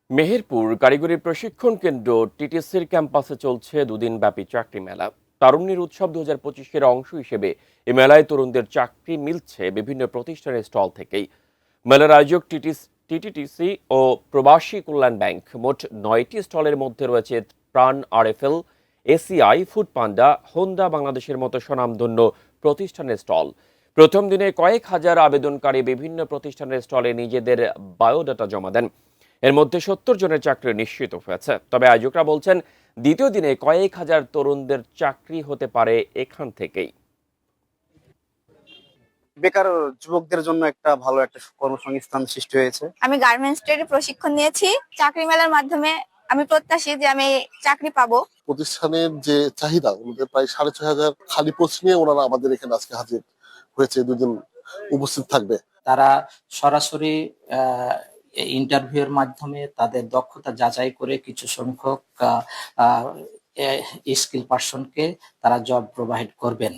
মেহেরপুর কারিগরি প্রশিক্ষণ কেন্দ্র টিটিসির ক্যাম্পাসে চলছে দুদিনব্যাপী চাকরি মেলা। তারুণ্যের উৎসব 2025-এর অংশ হিসেবে এই মেলায় তরুণদের চাকরি মিলছে বিভিন্ন প্রতিষ্ঠানের স্টল থেকেই। মেলার আয়োজক টিটিটিসি ও প্রবাসী কল্যাণ ব্যাংক। মোট 9টি স্টলের মধ্যে রয়েছে প্রাণ আরএফএল, এসিআই, ফুড পান্ডা, হোন্ডা বাংলাদেশের মতো স্বনামধন্য প্রতিষ্ঠানের স্টল। প্রথম দিনে কয়েক হাজার আবেদনকারী বিভিন্ন প্রতিষ্ঠানের স্টলে নিজেদের বায়োডাটা জমা দেন। এর মধ্যে 70 জনের চাকরি নিশ্চিত হয়েছে। তবে আয়োজকরা বলছেন, দ্বিতীয় দিনে কয়েক হাজার তরুণদের চাকরি হতে পারে এখান থেকেই। বেকার যুবকদের জন্য একটা ভালো একটা কর্মসংস্থান সৃষ্টি হয়েছে। আমি গার্মেন্টস ট্রেডে প্রশিক্ষণ নিয়েছি। চাকরি মেলার মাধ্যমে আমি প্রত্যাশী যে আমি চাকরি পাবো। প্রতিষ্ঠানের যে চাহিদা ওদের প্রায় 6,500 খালি পোস্ট নিয়ে ওনারা আমাদের এখানে আজকে হাজির হয়েছে, দুদিন উপস্থিত থাকবে। তারা সরাসরি ইন্টারভিউয়ের মাধ্যমে তাদের দক্ষতা যাচাই করে কিছু সংখ্যক স্কিল পার্সনকে তারা জব প্রোভাইড করবেন।